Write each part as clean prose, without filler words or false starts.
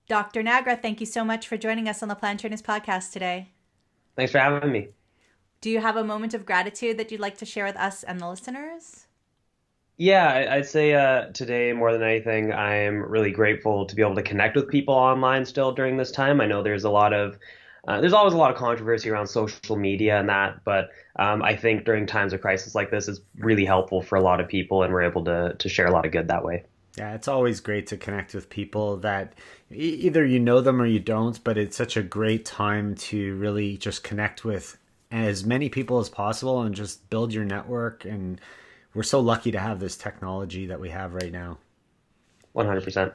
Dr. Nagra, thank you so much for joining us on the Plant Trainers podcast today. Thanks for having me. Do you have a moment of gratitude that you'd like to share with us and the listeners? Yeah, I'd say today more than anything, I'm really grateful to be able to connect with people online still during this time. I know there's always a lot of controversy around social media and that, but I think during times of crisis like this, it's really helpful for a lot of people, and we're able to share a lot of good that way. Yeah, it's always great to connect with people that either you know them or you don't, but it's such a great time to really just connect with as many people as possible and just build your network. And we're so lucky to have this technology that we have right now. 100%.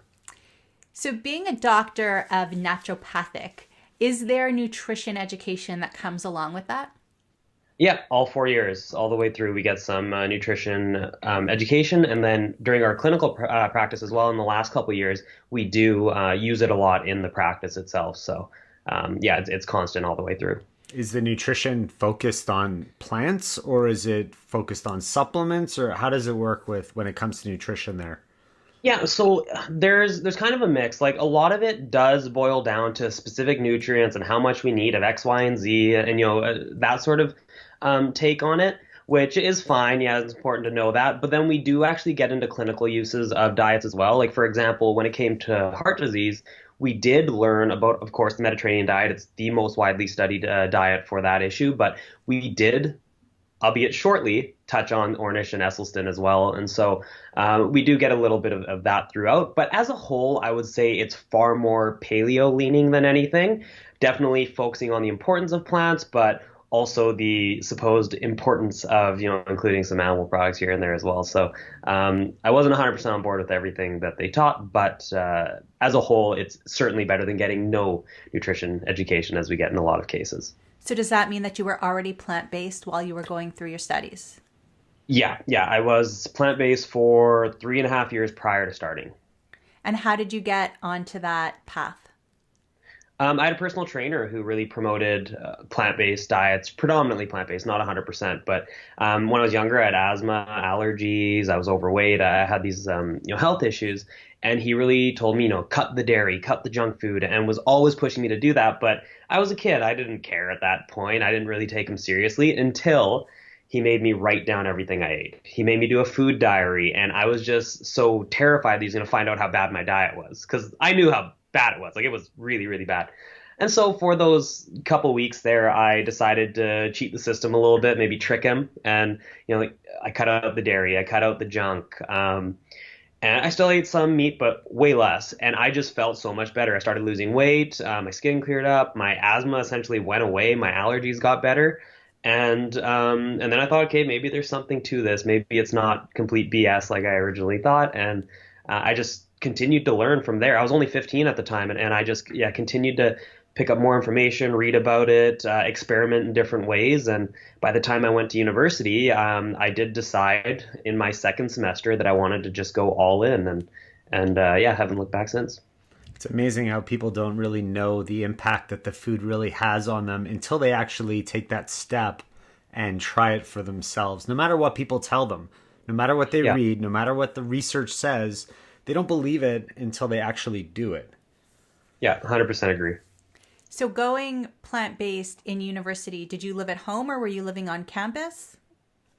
So, being a doctor of naturopathic, is there nutrition education that comes along with that? Yeah, all 4 years, all the way through, we get some nutrition education, and then during our clinical practice as well. In the last couple of years, we do use it a lot in the practice itself. So, yeah, it's constant all the way through. Is the nutrition focused on plants or is it focused on supplements, or how does it work with when it comes to nutrition there? Yeah, so there's kind of a mix. Like a lot of it does boil down to specific nutrients and how much we need of X, Y, and Z, and that sort of take on it, which is fine. Yeah, it's important to know that. But then we do actually get into clinical uses of diets as well. Like for example, when it came to heart disease, we did learn about, of course, the Mediterranean diet. It's the most widely studied diet for that issue, but we did, albeit shortly, touch on Ornish and Esselstyn as well. And so we do get a little bit of that throughout. But as a whole, I would say it's far more paleo leaning than anything. Definitely focusing on the importance of plants, but also the supposed importance of, including some animal products here and there as well. So I wasn't 100% on board with everything that they taught, but as a whole, it's certainly better than getting no nutrition education as we get in a lot of cases. So, does that mean that you were already plant based while you were going through your studies? Yeah, I was plant-based for 3.5 years prior to starting. And how did you get onto that path? I had a personal trainer who really promoted plant-based diets, predominantly plant-based, not 100%. But when I was younger, I had asthma, allergies, I was overweight, I had these health issues, and he really told me, cut the dairy, cut the junk food, and was always pushing me to do that. But I was a kid, I didn't care at that point. I didn't really take him seriously until he made me write down everything I ate. He made me do a food diary, and I was just so terrified that he was going to find out how bad my diet was, because I knew how bad it was. Like it was really, really bad. And so for those couple weeks there, I decided to cheat the system a little bit, maybe trick him. And, I cut out the dairy, I cut out the junk. And I still ate some meat, but way less. And I just felt so much better. I started losing weight. My skin cleared up. My asthma essentially went away. My allergies got better. And then I thought, okay, maybe there's something to this. Maybe it's not complete BS like I originally thought. And I just continued to learn from there. I was only 15 at the time, and I just continued to pick up more information, read about it, experiment in different ways. And by the time I went to university, I did decide in my second semester that I wanted to just go all in, and haven't looked back since. It's amazing how people don't really know the impact that the food really has on them until they actually take that step and try it for themselves. No matter what people tell them, no matter what they Yeah, read, no matter what the research says, they don't believe it until they actually do it. yeah, 100% agree. So, going plant based in university, did you live at home or were you living on campus?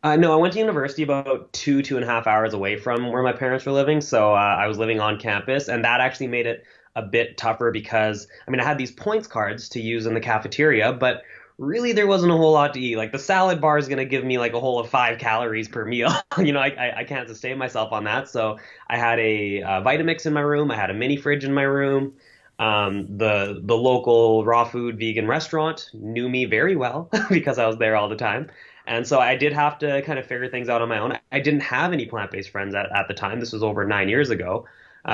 No, I went to university about 2.5 hours away from where my parents were living. So I was living on campus, and that actually made it a bit tougher because, I had these points cards to use in the cafeteria, but really there wasn't a whole lot to eat. Like the salad bar is going to give me like a whole of 5 calories per meal. I can't sustain myself on that. So I had a Vitamix in my room. I had a mini fridge in my room. The local raw food vegan restaurant knew me very well because I was there all the time. And so I did have to kind of figure things out on my own. I didn't have any plant-based friends at the time. This was over 9 years ago.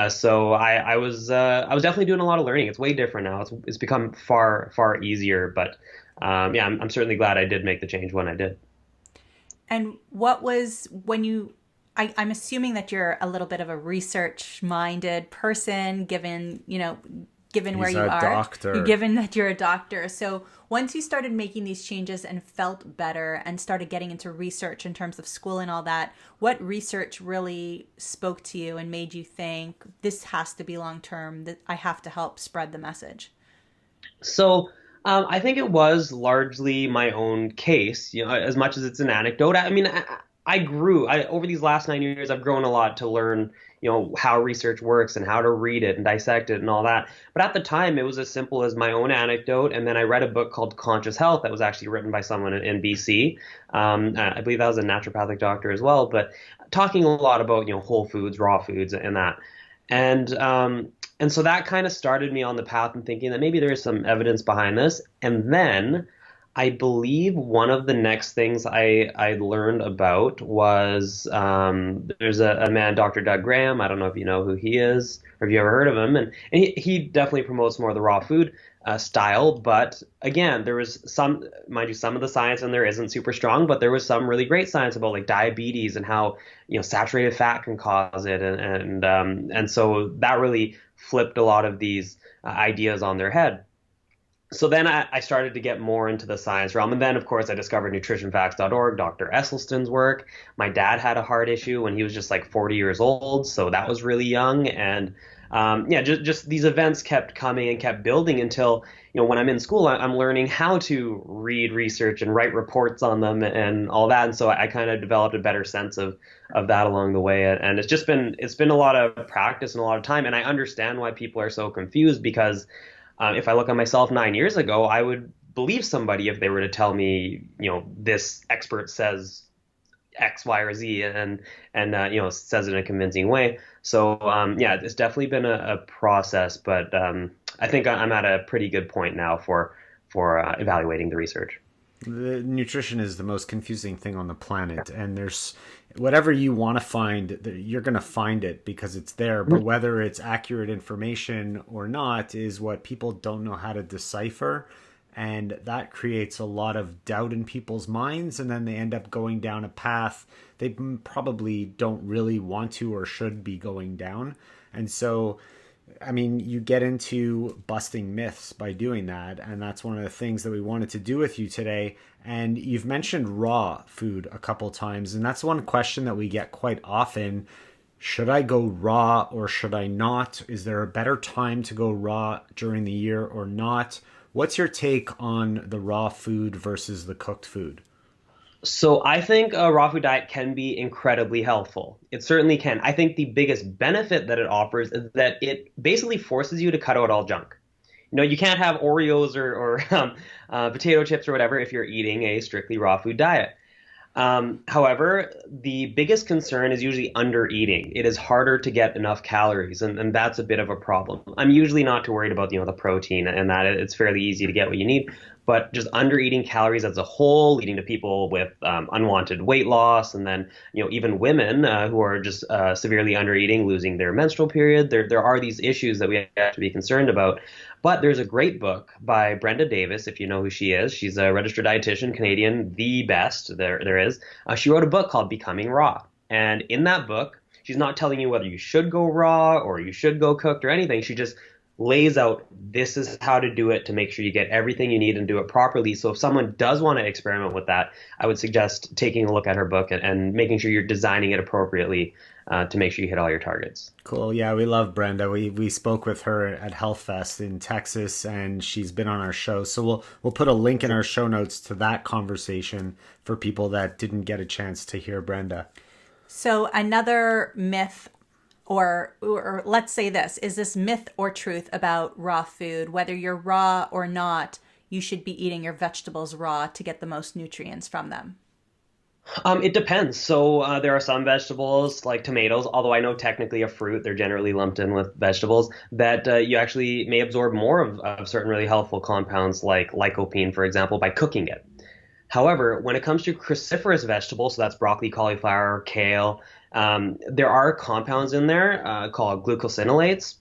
So I was definitely doing a lot of learning. It's way different now. It's become far, far easier. But I'm certainly glad I did make the change when I did. And what was when you, I'm assuming that you're a little bit of a research minded person, given, given where He's you a are, doctor. given that you're a doctor. So once you started making these changes and felt better and started getting into research in terms of school and all that, what research really spoke to you and made you think this has to be long-term, that I have to help spread the message? So I think it was largely my own case, as much as it's an anecdote. I mean, I grew over these last 9 years. I've grown a lot to learn, how research works and how to read it and dissect it and all that. But at the time, it was as simple as my own anecdote. And then I read a book called Conscious Health that was actually written by someone in BC. I believe that was a naturopathic doctor as well, but talking a lot about, whole foods, raw foods, and that. And so that kind of started me on the path and thinking that maybe there is some evidence behind this. And then I believe one of the next things I learned about was there's a man, Dr. Doug Graham. I don't know if you know who he is or if you ever heard of him. And he definitely promotes more of the raw food style. But again, there was some, mind you, some of the science in there isn't super strong, but there was some really great science about like diabetes and how, saturated fat can cause it. And so that really flipped a lot of these ideas on their head. So then I started to get more into the science realm. And then, of course, I discovered nutritionfacts.org, Dr. Esselstyn's work. My dad had a heart issue when he was just like 40 years old. So that was really young. And just these events kept coming and kept building until, when I'm in school, I'm learning how to read research and write reports on them and all that. And so I kind of developed a better sense of that along the way. And it's been a lot of practice and a lot of time. And I understand why people are so confused because if I look at myself 9 years ago, I would believe somebody if they were to tell me, this expert says X, Y, or Z, and says it in a convincing way. So it's definitely been a process, but I think I'm at a pretty good point now for evaluating the research. The nutrition is the most confusing thing on the planet, and there's whatever you want to find, you're going to find it because it's there. But whether it's accurate information or not is what people don't know how to decipher, and that creates a lot of doubt in people's minds, and then they end up going down a path they probably don't really want to or should be going down. And so I mean, you get into busting myths by doing that. And that's one of the things that we wanted to do with you today. And you've mentioned raw food a couple times. And that's one question that we get quite often. Should I go raw or should I not? Is there a better time to go raw during the year or not? What's your take on the raw food versus the cooked food? So I think a raw food diet can be incredibly helpful. It certainly can. I think the biggest benefit that it offers is that it basically forces you to cut out all junk. You can't have Oreos or potato chips or whatever if you're eating a strictly raw food diet. However, the biggest concern is usually under eating. It is harder to get enough calories, and that's a bit of a problem. I'm usually not too worried about the protein and that it's fairly easy to get what you need, but just under eating calories as a whole, leading to people with unwanted weight loss, and then even women who are just severely under eating, losing their menstrual period. There are these issues that we have to be concerned about. But there's a great book by Brenda Davis, if you know who she is. She's a registered dietitian, Canadian, the best there is. She wrote a book called Becoming Raw. And in that book, she's not telling you whether you should go raw or you should go cooked or anything. She just lays out this is how to do it to make sure you get everything you need and do it properly. So if someone does want to experiment with that, I would suggest taking a look at her book and making sure you're designing it appropriately to make sure you hit all your targets. Cool. Yeah, we love Brenda. We spoke with her at HealthFest in Texas, and she's been on our show. So we'll put a link in our show notes to that conversation for people that didn't get a chance to hear Brenda. So another myth, or let's say this, is this myth or truth about raw food? Whether you're raw or not, you should be eating your vegetables raw to get the most nutrients from them. It depends. So there are some vegetables like tomatoes, although I know technically a fruit, they're generally lumped in with vegetables, that you actually may absorb more of certain really helpful compounds like lycopene, for example, by cooking it. However, when it comes to cruciferous vegetables, so that's broccoli, cauliflower, kale, there are compounds in there called glucosinolates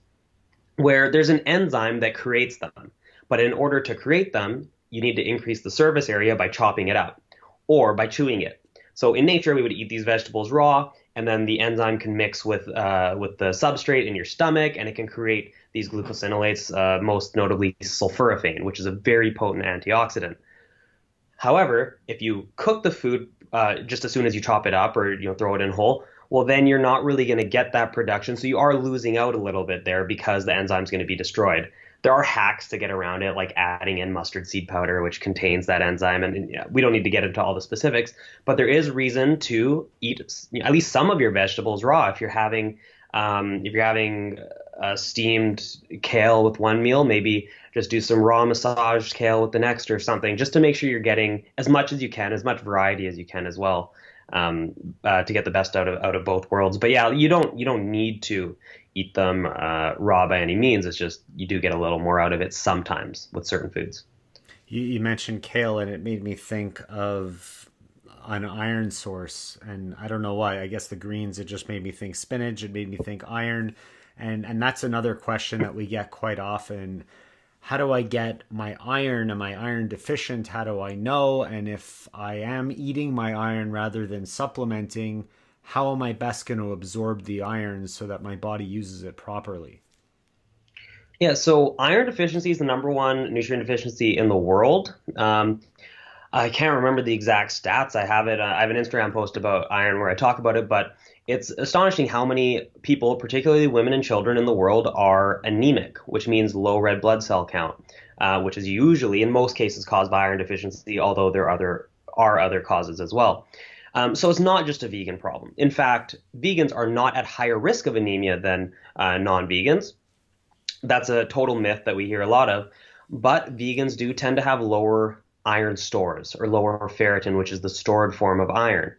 where there's an enzyme that creates them. But in order to create them, you need to increase the surface area by chopping it up or by chewing it. So in nature, we would eat these vegetables raw, and then the enzyme can mix with the substrate in your stomach, and it can create these glucosinolates, most notably sulforaphane, which is a very potent antioxidant. However, if you cook the food just as soon as you chop it up or throw it in whole, well, then you're not really going to get that production. So you are losing out a little bit there because the enzyme's going to be destroyed. There are hacks to get around it, like adding in mustard seed powder, which contains that enzyme. And we don't need to get into all the specifics, but there is reason to eat at least some of your vegetables raw. If you're having steamed kale with one meal, maybe just do some raw massaged kale with the next or something, just to make sure you're getting as much as you can, as much variety as you can as well, to get the best out of both worlds. But yeah, you don't need to eat them raw by any means. It's just you do get a little more out of it sometimes with certain foods. You mentioned kale, and it made me think of an iron source, and I don't know why. I guess the greens, it just made me think spinach. It made me think iron, and that's another question that we get quite often. How do I get my iron? Am I iron deficient? How do I know? And if I am eating my iron rather than supplementing, how am I best going to absorb the iron so that my body uses it properly? Yeah, so iron deficiency is the number one nutrient deficiency in the world. I can't remember the exact stats. I have it. I have an Instagram post about iron where I talk about it, but it's astonishing how many people, particularly women and children in the world, are anemic, which means low red blood cell count, which is usually, in most cases, caused by iron deficiency, although there are other causes as well. So it's not just a vegan problem. In fact, vegans are not at higher risk of anemia than non-vegans. That's a total myth that we hear a lot of. But vegans do tend to have lower iron stores, or lower ferritin, which is the stored form of iron.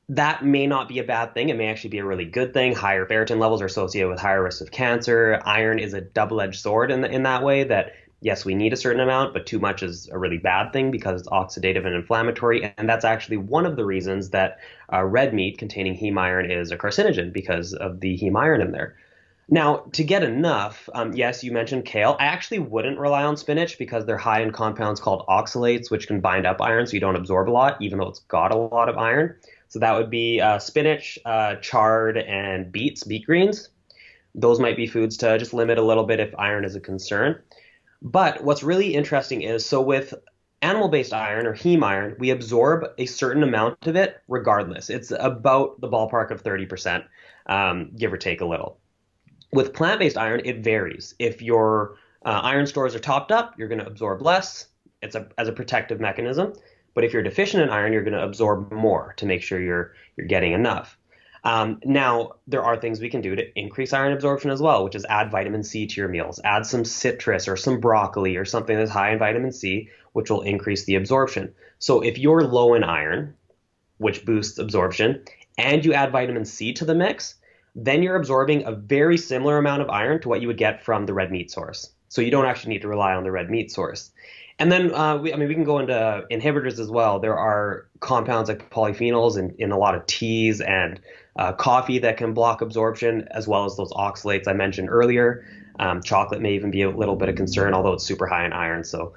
That may not be a bad thing. It may actually be a really good thing. Higher ferritin levels are associated with higher risk of cancer. Iron is a double-edged sword in that way, that yes, we need a certain amount, but too much is a really bad thing because it's oxidative and inflammatory. And that's actually one of the reasons that red meat containing heme iron is a carcinogen, because of the heme iron in there. Now, to get enough, yes, you mentioned kale. I actually wouldn't rely on spinach because they're high in compounds called oxalates, which can bind up iron so you don't absorb a lot, even though it's got a lot of iron. So that would be spinach, chard, and beet greens. Those might be foods to just limit a little bit if iron is a concern. But what's really interesting is, so with animal-based iron or heme iron, we absorb a certain amount of it regardless. It's about the ballpark of 30%, give or take a little. With plant-based iron, it varies. If your iron stores are topped up, you're going to absorb less. It's as a protective mechanism. But if you're deficient in iron, you're going to absorb more to make sure you're getting enough. Now, there are things we can do to increase iron absorption as well, which is add vitamin C to your meals. Add some citrus or some broccoli or something that's high in vitamin C, which will increase the absorption. So if you're low in iron, which boosts absorption, and you add vitamin C to the mix, then you're absorbing a very similar amount of iron to what you would get from the red meat source. So you don't actually need to rely on the red meat source. And then, we can go into inhibitors as well. There are compounds like polyphenols in a lot of teas and coffee that can block absorption, as well as those oxalates I mentioned earlier. Chocolate may even be a little bit of concern, although it's super high in iron, so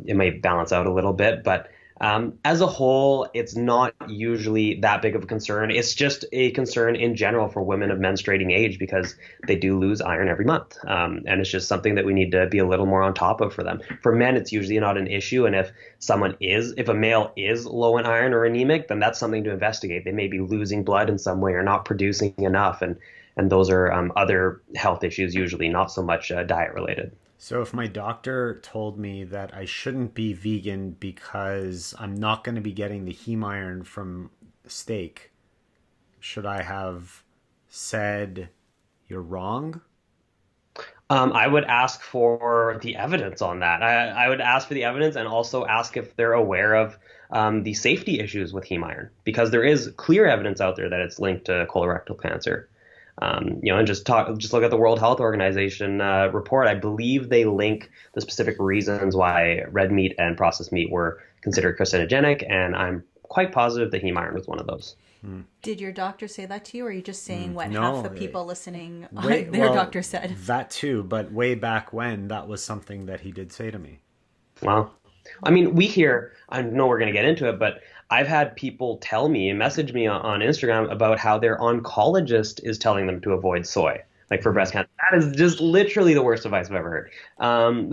it may balance out a little bit. But as a whole, it's not usually that big of a concern. It's just a concern in general for women of menstruating age because they do lose iron every month. And it's just something that we need to be a little more on top of for them. For men, it's usually not an issue. And if a male is low in iron or anemic, then that's something to investigate. They may be losing blood in some way or not producing enough. And those are other health issues, usually not so much diet related. So if my doctor told me that I shouldn't be vegan because I'm not going to be getting the heme iron from steak, should I have said, "You're wrong"? I would ask for the evidence on that. I would ask for the evidence and also ask if they're aware of the safety issues with heme iron, because there is clear evidence out there that it's linked to colorectal cancer. And just look at the World Health Organization report. I believe they link the specific reasons why red meat and processed meat were considered carcinogenic, and I'm quite positive that heme iron was one of those. Did your doctor say that to you, or are you just saying what No, half the people listening their doctor said? That too, but way back when, that was something that he did say to me. Well, we hear, I know we're going to get into it, but I've had people tell me and message me on Instagram about how their oncologist is telling them to avoid soy, like for breast cancer. That is just literally the worst advice I've ever heard.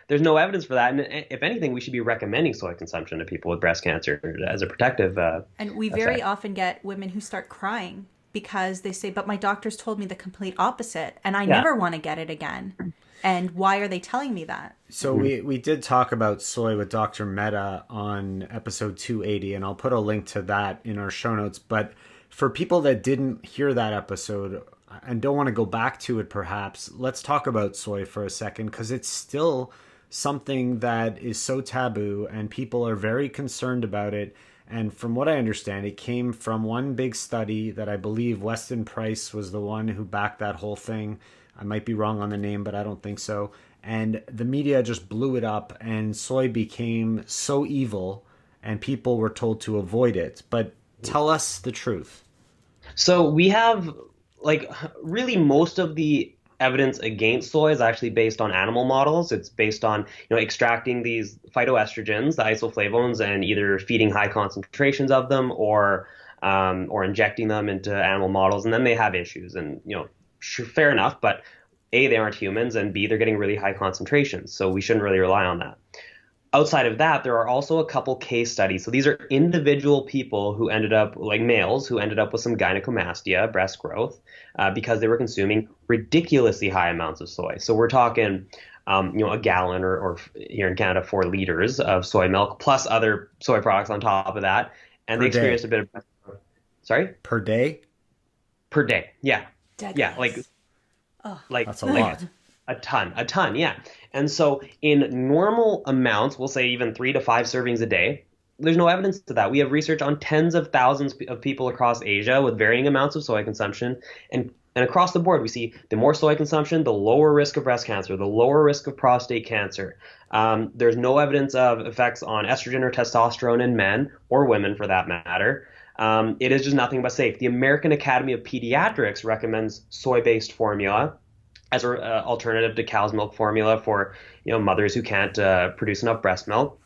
There's no evidence for that, and if anything, we should be recommending soy consumption to people with breast cancer as a protective And we very often get women who start crying because they say, but my doctors told me the complete opposite, and I never want to get it again. And why are they telling me that? So we did talk about soy with Dr. Mehta on episode 280, and I'll put a link to that in our show notes. But for people that didn't hear that episode and don't want to go back to it, perhaps, let's talk about soy for a second, because it's still something that is so taboo and people are very concerned about it. And from what I understand, it came from one big study that I believe Weston Price was the one who backed that whole thing. I might be wrong on the name, but I don't think so. And the media just blew it up, and soy became so evil, and people were told to avoid it. But tell us the truth. So we have, like, really most of the evidence against soy is actually based on animal models. It's based on, extracting these phytoestrogens, the isoflavones, and either feeding high concentrations of them or injecting them into animal models, and then they have issues. And sure, fair enough, but A, they aren't humans, and B, they're getting really high concentrations, so we shouldn't really rely on that. Outside of that, there are also a couple case studies. So these are individual people who ended up, like males, who ended up with some gynecomastia, breast growth, because they were consuming ridiculously high amounts of soy. So we're talking, a gallon or here in Canada, 4 liters of soy milk, plus other soy products on top of that. And they experienced a bit of, sorry? Per day? Per day, yeah. Dead Yeah, guys. like That's a lot. A ton, yeah. And so in normal amounts, we'll say even 3 to 5 servings a day, there's no evidence to that. We have research on tens of thousands of people across Asia with varying amounts of soy consumption. And across the board, we see the more soy consumption, the lower risk of breast cancer, the lower risk of prostate cancer. There's no evidence of effects on estrogen or testosterone in men or women, for that matter. It is just nothing but safe. The American Academy of Pediatrics recommends soy-based formula as an alternative to cow's milk formula for mothers who can't produce enough breast milk.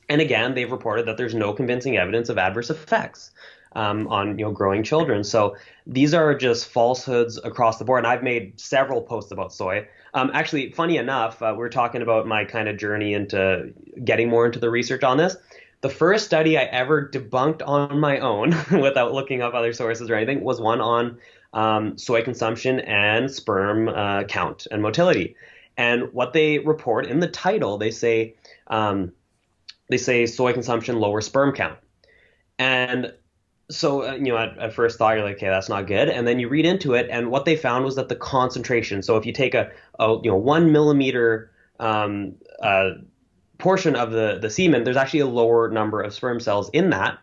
And again, they've reported that there's no convincing evidence of adverse effects on growing children. So these are just falsehoods across the board. And I've made several posts about soy. Actually, funny enough, we were talking about my kind of journey into getting more into the research on this. The first study I ever debunked on my own without looking up other sources or anything was one on soy consumption and sperm count and motility. And what they report in the title, they say soy consumption lowers sperm count. And so, at first thought, you're like, okay, that's not good. And then you read into it, and what they found was that the concentration. So if you take a 1 millimeter portion of the semen, there's actually a lower number of sperm cells in that.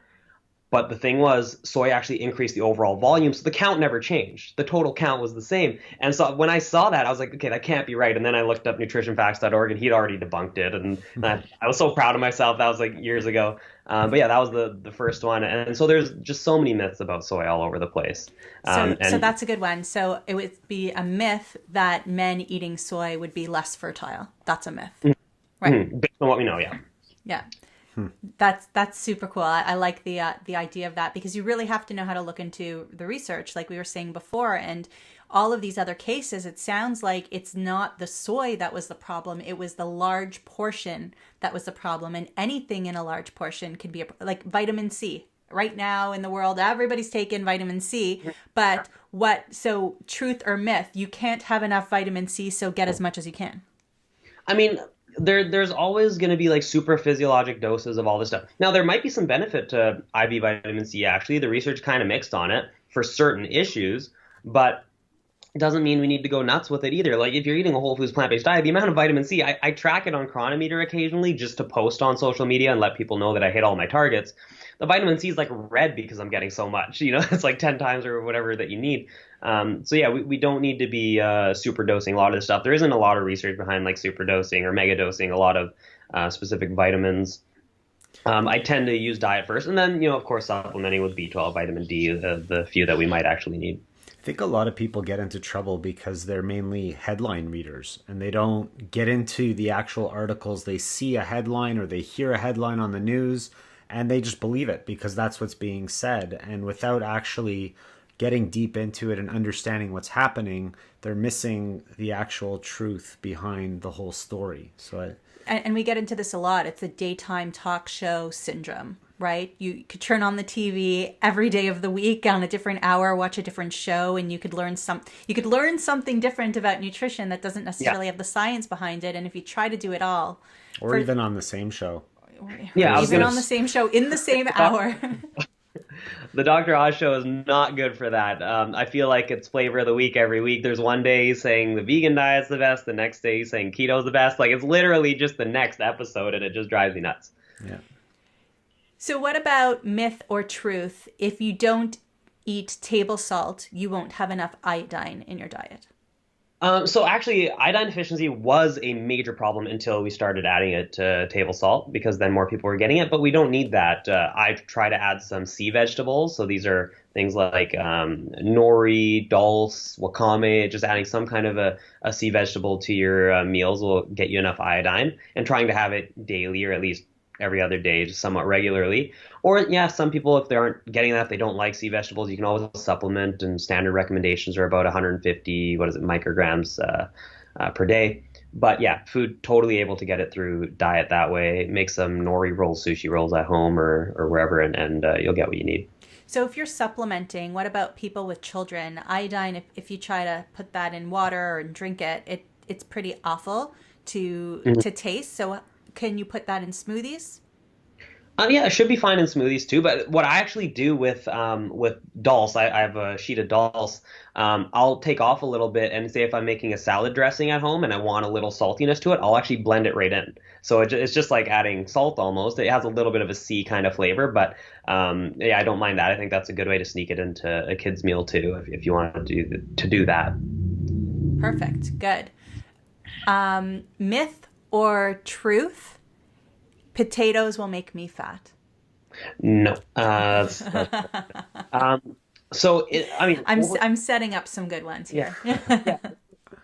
But the thing was, soy actually increased the overall volume, so the count never changed. The total count was the same. And so when I saw that, I was like, okay, that can't be right. And then I looked up nutritionfacts.org, and he'd already debunked it. And I was so proud of myself. That was like years ago. But yeah, that was the first one. And so there's just so many myths about soy all over the place. So that's a good one. So it would be a myth that men eating soy would be less fertile. That's a myth. Mm-hmm. Right. Based on what we know, yeah. Yeah. That's super cool. I like the idea of that, because you really have to know how to look into the research, like we were saying before, and all of these other cases. It sounds like it's not the soy that was the problem; it was the large portion that was the problem. And anything in a large portion can be like vitamin C. Right now in the world, everybody's taking vitamin C, but so truth or myth? You can't have enough vitamin C, so get as much as you can. I mean, there's always going to be like super physiologic doses of all this stuff. Now, there might be some benefit to IV vitamin C, actually. The research kind of mixed on it for certain issues, but it doesn't mean we need to go nuts with it either. Like if you're eating a whole foods plant-based diet, the amount of vitamin C, I track it on Chronometer occasionally just to post on social media and let people know that I hit all my targets. The vitamin C is like red because I'm getting so much, it's like 10 times or whatever that you need. So yeah, we don't need to be super dosing a lot of this stuff. There isn't a lot of research behind like super dosing or mega dosing a lot of specific vitamins. I tend to use diet first, and then of course supplementing with B12, vitamin D, the few that we might actually need. I think a lot of people get into trouble because they're mainly headline readers and they don't get into the actual articles. They see a headline or they hear a headline on the news and they just believe it because that's what's being said. And without actually getting deep into it and understanding what's happening, they're missing the actual truth behind the whole story. And we get into this a lot. It's the daytime talk show syndrome, right? You could turn on the TV every day of the week on a different hour, watch a different show, and you could learn something different about nutrition that doesn't necessarily have the science behind it. And if you try to do it all, or even on the same show. Yeah, even on the same show in the same hour. The Dr. Oz show is not good for that. I feel like it's flavor of the week every week. There's one day he's saying the vegan diet's the best. The next day he's saying keto's the best. Like, it's literally just the next episode, and it just drives me nuts. Yeah. So what about myth or truth? If you don't eat table salt, you won't have enough iodine in your diet. So actually, iodine deficiency was a major problem until we started adding it to table salt, because then more people were getting it. But we don't need that. I try to add some sea vegetables. So these are things like nori, dulse, wakame. Just adding some kind of a sea vegetable to your meals will get you enough iodine. And trying to have it daily, or at least every other day, just somewhat regularly. Or yeah, some people, if they aren't getting that, if they don't like sea vegetables, you can always supplement, and standard recommendations are about 150 micrograms per day. But yeah, food, totally able to get it through diet that way. Make some nori rolls, sushi rolls at home or wherever, and you'll get what you need. So if you're supplementing, what about people with children? Iodine, if you try to put that in water or drink it, it's pretty awful to taste. So can you put that in smoothies? Yeah, it should be fine in smoothies too. But what I actually do with dulse, I have a sheet of dulse. I'll take off a little bit, and say if I'm making a salad dressing at home and I want a little saltiness to it, I'll actually blend it right in. So it's just like adding salt almost. It has a little bit of a sea kind of flavor, but yeah, I don't mind that. I think that's a good way to sneak it into a kid's meal too, if you want to do that. Perfect. Good. Myth or truth? Potatoes will make me fat. No. I'm setting up some good ones here. Yeah.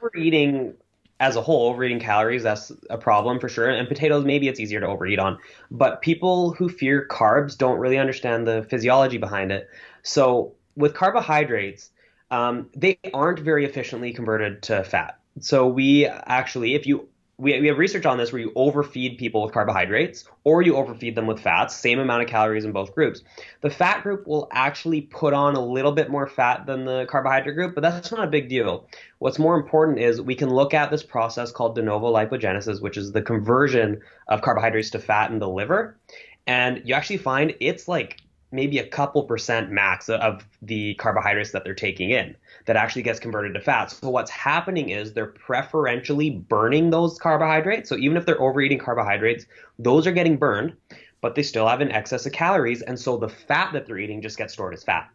Overeating as a whole, overeating calories, that's a problem for sure. And potatoes, maybe it's easier to overeat on. But people who fear carbs don't really understand the physiology behind it. So with carbohydrates, they aren't very efficiently converted to fat. So we actually, we have research on this where you overfeed people with carbohydrates or you overfeed them with fats, same amount of calories in both groups. The fat group will actually put on a little bit more fat than the carbohydrate group, but that's not a big deal. What's more important is we can look at this process called de novo lipogenesis, which is the conversion of carbohydrates to fat in the liver. And you actually find it's like maybe a couple percent max of the carbohydrates that they're taking in that actually gets converted to fat. So what's happening is they're preferentially burning those carbohydrates. So even if they're overeating carbohydrates, those are getting burned, but they still have an excess of calories. And so the fat that they're eating just gets stored as fat.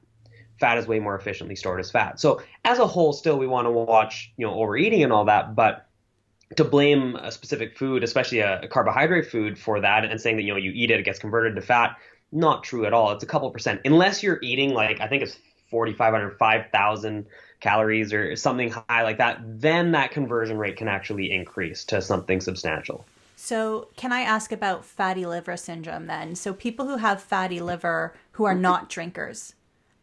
Fat is way more efficiently stored as fat. So as a whole, still we want to watch, overeating and all that, but to blame a specific food, especially a carbohydrate food, for that and saying that, you eat it, it gets converted to fat, not true at all. It's a couple percent. Unless you're eating I think it's 4,500, 5,000 calories or something high like that, then that conversion rate can actually increase to something substantial. So can I ask about fatty liver syndrome then? So people who have fatty liver who are not drinkers,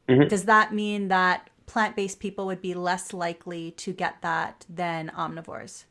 does that mean that plant-based people would be less likely to get that than omnivores?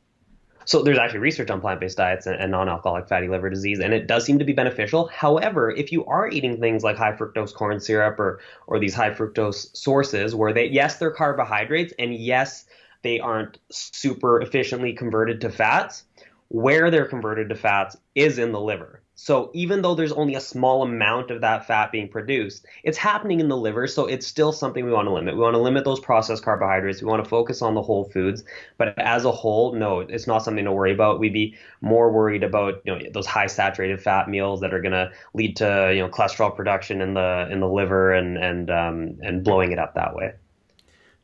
So there's actually research on plant-based diets and non-alcoholic fatty liver disease, and it does seem to be beneficial. However, if you are eating things like high fructose corn syrup or these high fructose sources where they're carbohydrates, and yes, they aren't super efficiently converted to fats, where they're converted to fats is in the liver. So even though there's only a small amount of that fat being produced, it's happening in the liver. So it's still something we want to limit. We want to limit those processed carbohydrates. We want to focus on the whole foods. But as a whole, no, it's not something to worry about. We'd be more worried about those high saturated fat meals that are going to lead to cholesterol production in the liver and blowing it up that way.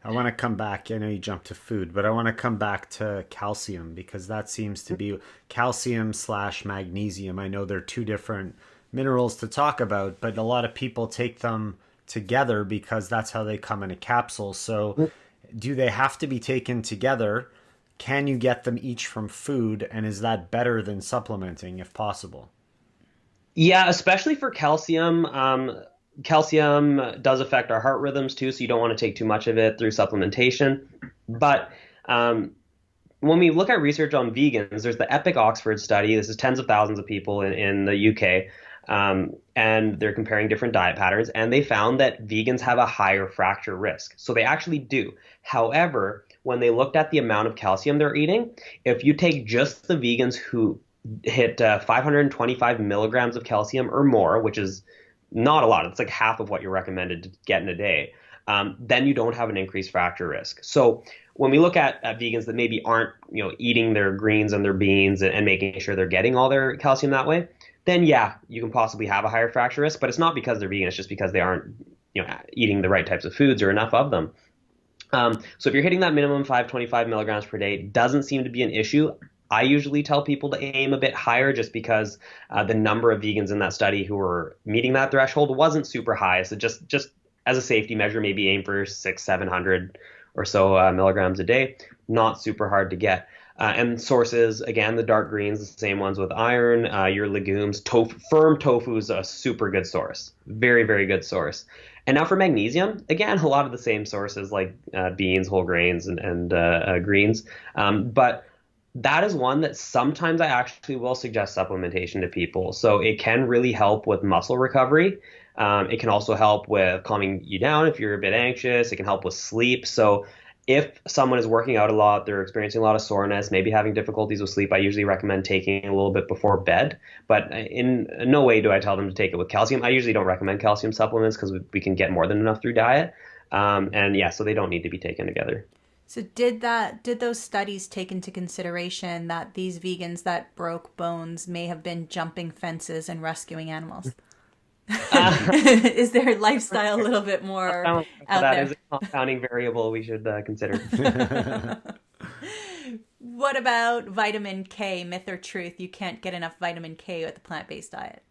I want to come back. I know you jumped to food, but I want to come back to calcium, because that seems to be calcium/magnesium. I know they're two different minerals to talk about, but a lot of people take them together because that's how they come in a capsule. So do they have to be taken together? Can you get them each from food? And is that better than supplementing if possible? Yeah, especially for calcium. Calcium does affect our heart rhythms too, so you don't want to take too much of it through supplementation. But um, when we look at research on vegans, there's the Epic Oxford study. This is tens of thousands of people in the UK, and they're comparing different diet patterns, and they found that vegans have a higher fracture risk. So they actually do. However, when they looked at the amount of calcium they're eating, if you take just the vegans who hit 525 milligrams of calcium or more, which is not a lot, it's like half of what you're recommended to get in a day, then you don't have an increased fracture risk. So when we look at vegans that maybe aren't, eating their greens and their beans and making sure they're getting all their calcium that way, then yeah, you can possibly have a higher fracture risk, but it's not because they're vegan, it's just because they aren't, eating the right types of foods or enough of them. So if you're hitting that minimum 525 milligrams per day, doesn't seem to be an issue. I usually tell people to aim a bit higher just because the number of vegans in that study who were meeting that threshold wasn't super high. So just as a safety measure, maybe aim for 700 or so milligrams a day. Not super hard to get. And sources, again, the dark greens, the same ones with iron, your legumes, firm tofu is a super good source. Very, very good source. And now for magnesium, again, a lot of the same sources like beans, whole grains, and greens. But that is one that sometimes I actually will suggest supplementation to people. So it can really help with muscle recovery. It can also help with calming you down if you're a bit anxious. It can help with sleep. So if someone is working out a lot, they're experiencing a lot of soreness, maybe having difficulties with sleep, I usually recommend taking a little bit before bed. But in no way do I tell them to take it with calcium. I usually don't recommend calcium supplements because we can get more than enough through diet. And yeah, so they don't need to be taken together. So did those studies take into consideration that these vegans that broke bones may have been jumping fences and rescuing animals? Uh, Is their lifestyle a little bit more out that is there? a compounding variable we should consider. What about vitamin K? Myth or truth? You can't get enough vitamin K with the plant-based diet.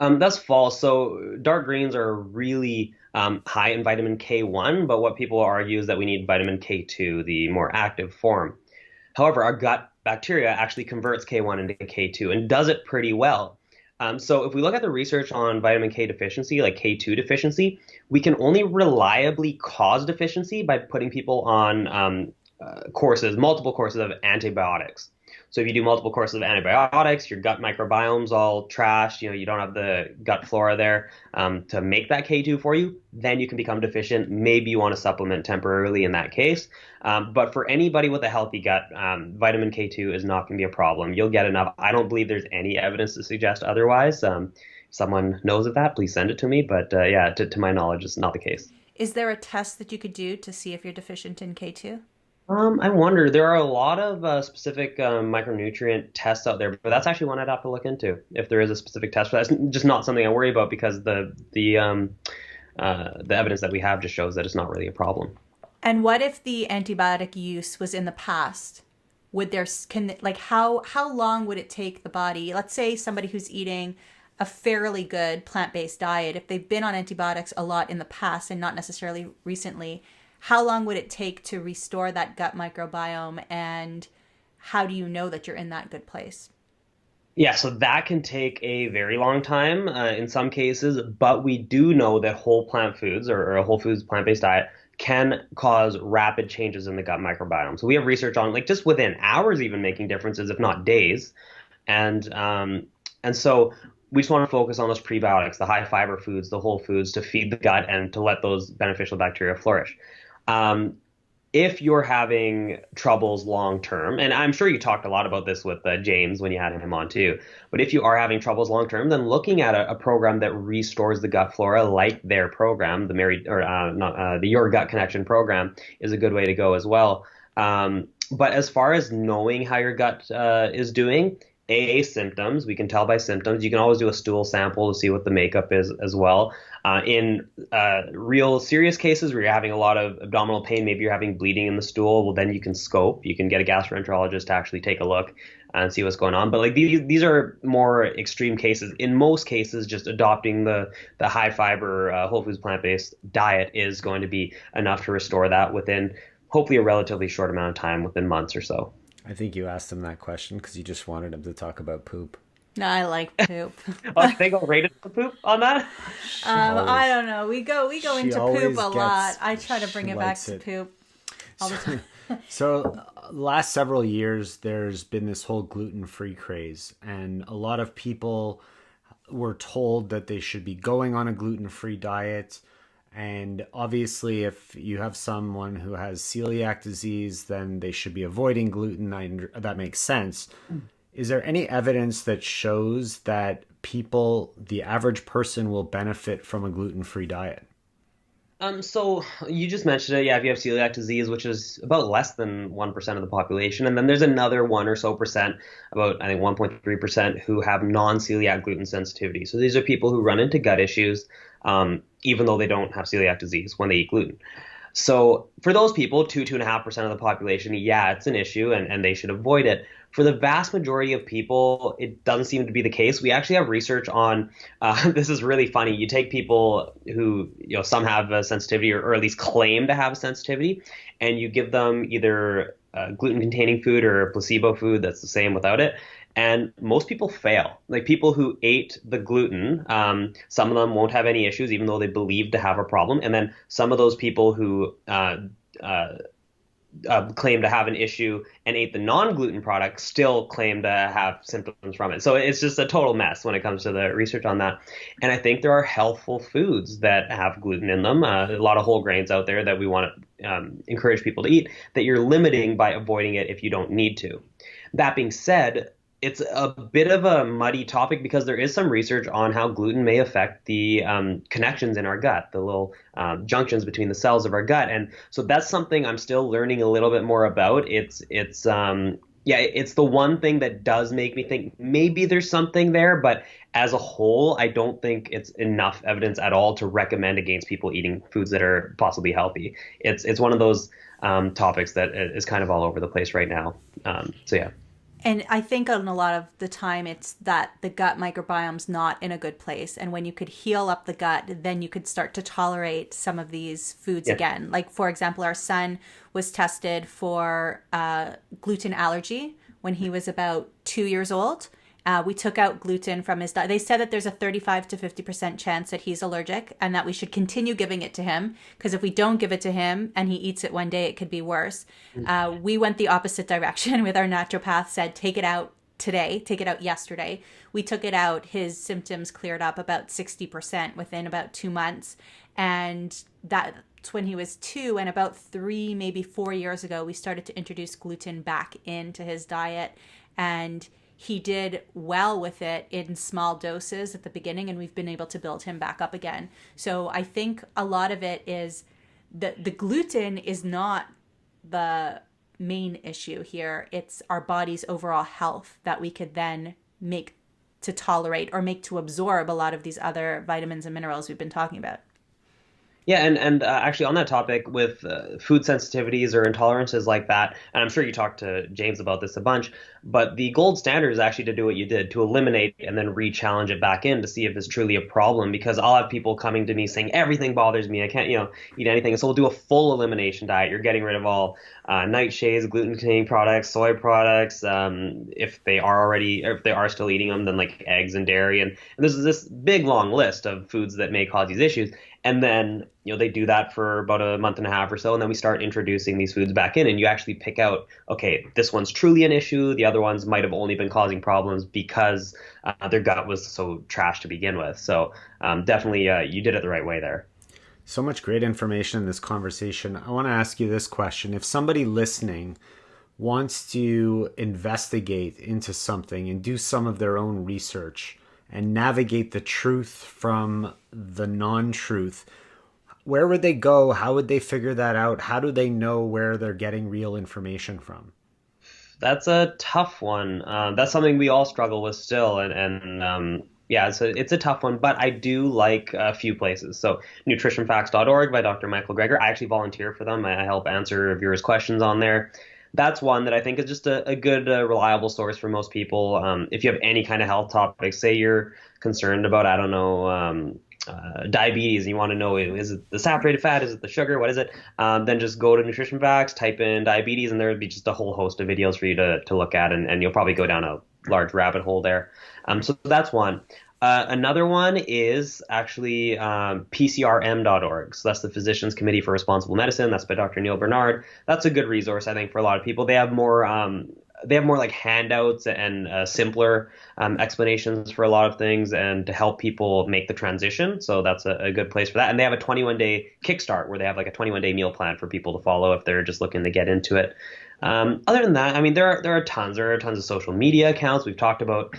That's false. So dark greens are really high in vitamin K1, but what people argue is that we need vitamin K2, the more active form. However, our gut bacteria actually converts K1 into K2 and does it pretty well. So if we look at the research on vitamin K deficiency, like K2 deficiency, we can only reliably cause deficiency by putting people on multiple courses of antibiotics. So if you do multiple courses of antibiotics, your gut microbiome's all trashed, you don't have the gut flora there to make that K2 for you, then you can become deficient. Maybe you want to supplement temporarily in that case. But for anybody with a healthy gut, vitamin K2 is not going to be a problem. You'll get enough. I don't believe there's any evidence to suggest otherwise. If someone knows of that, please send it to me. But yeah, to my knowledge, it's not the case. Is there a test that you could do to see if you're deficient in K2? I wonder. There are a lot of specific micronutrient tests out there, but that's actually one I'd have to look into if there is a specific test for that. It's just not something I worry about because the evidence that we have just shows that it's not really a problem. And what if the antibiotic use was in the past? Would there can like how long would it take the body? Let's say somebody who's eating a fairly good plant-based diet, if they've been on antibiotics a lot in the past and not necessarily recently, how long would it take to restore that gut microbiome, and how do you know that you're in that good place? Yeah, so that can take a very long time in some cases, but we do know that whole plant foods or a whole foods plant-based diet can cause rapid changes in the gut microbiome. So we have research on like just within hours even making differences, if not days. And so we just want to focus on those prebiotics, the high fiber foods, the whole foods to feed the gut and to let those beneficial bacteria flourish. Um, if you're having troubles long term, and I'm sure you talked a lot about this with James when you had him on too, but if you are having troubles long term, then looking at a program that restores the gut flora, like their program, the Married or not the Your Gut Connection program, is a good way to go as well. But as far as knowing how your gut is doing, symptoms, we can tell by symptoms. You can always do a stool sample to see what the makeup is as well. In real serious cases where you're having a lot of abdominal pain, maybe you're having bleeding in the stool, well, then you can scope. You can get a gastroenterologist to actually take a look and see what's going on. But like these are more extreme cases. In most cases, just adopting the high fiber whole foods plant-based diet is going to be enough to restore that within hopefully a relatively short amount of time, within months or so. I think you asked him that question because you just wanted him to talk about poop. No, I like poop. Oh, they go right into the poop on that? I Always. don't know. We go She into poop always a lot. gets. I try to She bring it back likes to it. poop all the So, time. last several years, there's been this whole gluten-free craze, and a lot of people were told that they should be going on a gluten-free diet. And obviously, if you have someone who has celiac disease, then they should be avoiding gluten. That makes sense. Is there any evidence that shows that people, the average person, will benefit from a gluten-free diet? So you just mentioned it. Yeah, if you have celiac disease, which is about less than 1% of the population, and then there's another 1 or so percent, about I think 1.3%, who have non-celiac gluten sensitivity. So these are people who run into gut issues, even though they don't have celiac disease when they eat gluten. So for those people, 2.5% of the population, yeah, it's an issue and they should avoid it. For the vast majority of people, it doesn't seem to be the case. We actually have research on this is really funny. You take people who, some have a sensitivity or at least claim to have a sensitivity, and you give them either gluten-containing food or placebo food that's the same without it. And most people fail. Like people who ate the gluten, some of them won't have any issues, even though they believe to have a problem. And then some of those people who uh, claim to have an issue and ate the non-gluten product still claim to have symptoms from it. So it's just a total mess when it comes to the research on that. And I think there are healthful foods that have gluten in them. A lot of whole grains out there that we want to encourage people to eat that you're limiting by avoiding it if you don't need to. That being said, it's a bit of a muddy topic because there is some research on how gluten may affect the connections in our gut, the little junctions between the cells of our gut, and so that's something I'm still learning a little bit more about. It's the one thing that does make me think maybe there's something there, but as a whole, I don't think it's enough evidence at all to recommend against people eating foods that are possibly healthy. It's one of those topics that is kind of all over the place right now. So yeah. And I think on a lot of the time it's that the gut microbiome's not in a good place. And when you could heal up the gut, then you could start to tolerate some of these foods Yeah. again. Like, for example, our son was tested for gluten allergy when he was about 2 years old. We took out gluten from his diet. They said that there's a 35 to 50% chance that he's allergic and that we should continue giving it to him because if we don't give it to him and he eats it one day, it could be worse. We went the opposite direction with our naturopath said, take it out today, take it out yesterday. We took it out. His symptoms cleared up about 60% within about 2 months. And that's when he was 2, and about 3, maybe 4 years ago, we started to introduce gluten back into his diet. And he did well with it in small doses at the beginning, and we've been able to build him back up again. So I think a lot of it is the gluten is not the main issue here. It's our body's overall health that we could then make to tolerate or make to absorb a lot of these other vitamins and minerals we've been talking about. Yeah, and actually on that topic with food sensitivities or intolerances like that, and I'm sure you talked to James about this a bunch, but the gold standard is actually to do what you did, to eliminate and then re-challenge it back in to see if it's truly a problem. Because I'll have people coming to me saying everything bothers me, I can't, eat anything. So we'll do a full elimination diet. You're getting rid of all nightshades, gluten-containing products, soy products. If they are already, or if they are still eating them, then like eggs and dairy, and this is this big long list of foods that may cause these issues. And then, they do that for about a month and a half or so. And then we start introducing these foods back in and you actually pick out, okay, this one's truly an issue. The other ones might have only been causing problems because their gut was so trash to begin with. So definitely you did it the right way there. So much great information in this conversation. I want to ask you this question. If somebody listening wants to investigate into something and do some of their own research and navigate the truth from the non-truth, where would they go? How would they figure that out? How do they know where they're getting real information from? That's a tough one. That's something we all struggle with still, and yeah, it's a tough one. But I do like a few places. So nutritionfacts.org by Dr. Michael Greger. I actually volunteer for them. I help answer viewers' questions on there. That's one that I think is just a good, reliable source for most people. If you have any kind of health topics, say you're concerned about, I don't know, diabetes, and you want to know, is it the saturated fat, is it the sugar, what is it? Then just go to Nutrition Facts, type in diabetes, and there would be just a whole host of videos for you to look at, and you'll probably go down a large rabbit hole there. So that's one. Another one is actually PCRM.org. So that's the Physicians Committee for Responsible Medicine. That's by Dr. Neil Bernard. That's a good resource, I think, for a lot of people. They have more like handouts and simpler explanations for a lot of things and to help people make the transition. So that's a good place for that. And they have a 21-day kickstart where they have like a 21-day meal plan for people to follow if they're just looking to get into it. Other than that, I mean, there are tons. There are tons of social media accounts. We've talked about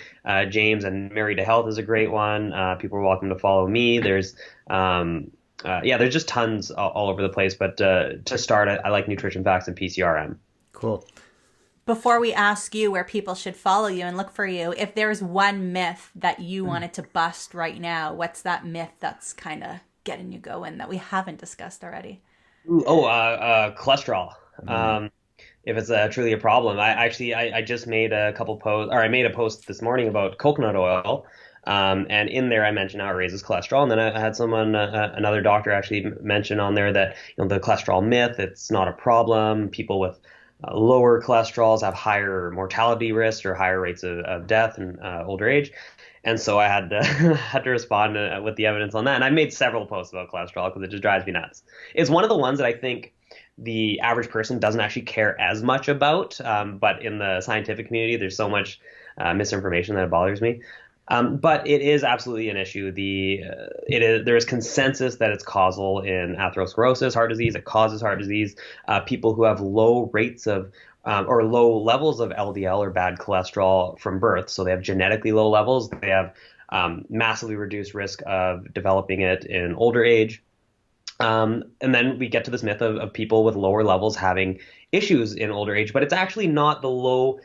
James, and Married to Health is a great one. People are welcome to follow me. There's there's just tons all over the place. But to start, I like Nutrition Facts and PCRM. Cool. Before we ask you where people should follow you and look for you, if there's one myth that you wanted to bust right now, what's that myth that's kind of getting you going that we haven't discussed already? Cholesterol. If it's truly a problem. I just made a couple posts, or I made a post this morning about coconut oil. And in there I mentioned how it raises cholesterol. And then I had someone, another doctor actually mention on there that, the cholesterol myth, it's not a problem. People with lower cholesterols have higher mortality risk or higher rates of death in older age. And so I had to respond with the evidence on that. And I made several posts about cholesterol because it just drives me nuts. It's one of the ones that I think the average person doesn't actually care as much about. But in the scientific community, there's so much misinformation that it bothers me. But it is absolutely an issue. There is consensus that it's causal in atherosclerosis, heart disease. It causes heart disease. People who have low rates of or low levels of LDL or bad cholesterol from birth, so they have genetically low levels. They have massively reduced risk of developing it in older age. And then we get to this myth of people with lower levels having issues in older age, but it's actually not the low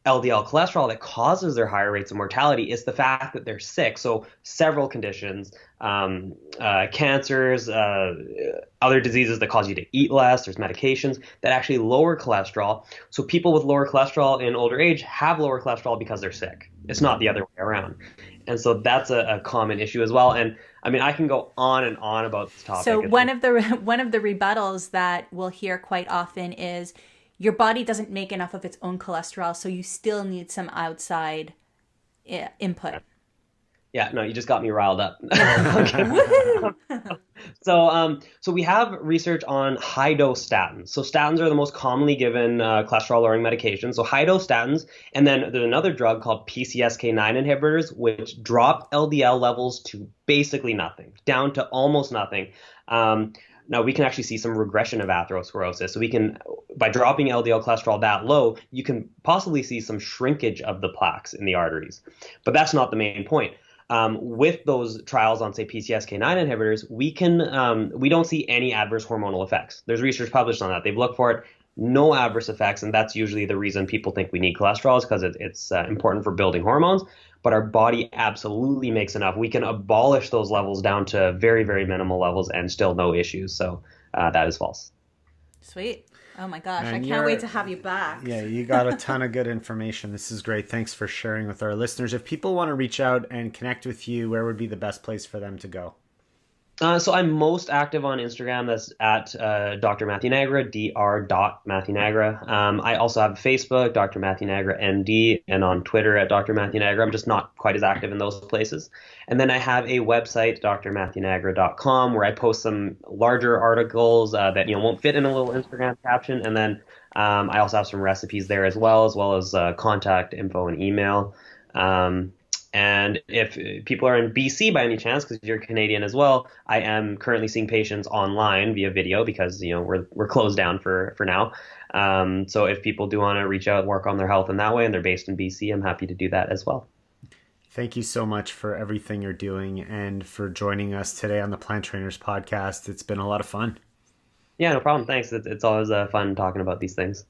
LDL cholesterol that causes their higher rates of mortality. It's the fact that they're sick. So several conditions, cancers, other diseases that cause you to eat less. There's medications that actually lower cholesterol. So people with lower cholesterol in older age have lower cholesterol because they're sick. It's not the other way around. And so that's a common issue as well. And I mean, I can go on and on about this topic. So one of the rebuttals that we'll hear quite often is your body doesn't make enough of its own cholesterol, so you still need some outside input. Yeah, no, you just got me riled up. So we have research on high-dose statins. So statins are the most commonly given cholesterol-lowering medication. So high-dose statins, and then there's another drug called PCSK9 inhibitors, which drop LDL levels to basically nothing, down to almost nothing. Now, we can actually see some regression of atherosclerosis. So we can, by dropping LDL cholesterol that low, you can possibly see some shrinkage of the plaques in the arteries. But that's not the main point. With those trials on, say, PCSK9 inhibitors, we don't see any adverse hormonal effects. There's research published on that. They've looked for it, no adverse effects, and that's usually the reason people think we need cholesterol is because it's important for building hormones. But our body absolutely makes enough. We can abolish those levels down to very, very minimal levels and still no issues. So that is false. Sweet. Oh my gosh. And I can't wait to have you back. Yeah, you got a ton of good information. This is great. Thanks for sharing with our listeners. If people want to reach out and connect with you, where would be the best place for them to go? So I'm most active on Instagram. That's at Dr. Matthew Nagra, Dr. Nagra. I also have Facebook, Dr. Matthew Nagra, MD, and on Twitter at Dr. Matthew Nagra. I'm just not quite as active in those places. And then I have a website, drmatthewnagra.com, where I post some larger articles that won't fit in a little Instagram caption. And then I also have some recipes there as well as contact info and email. And if people are in BC by any chance, because you're Canadian as well, I am currently seeing patients online via video because we're closed down for now. So if people do want to reach out and work on their health in that way, and they're based in BC, I'm happy to do that as well. Thank you so much for everything you're doing and for joining us today on the Plant Trainers podcast. It's been a lot of fun. Yeah, no problem. Thanks. It's always fun talking about these things.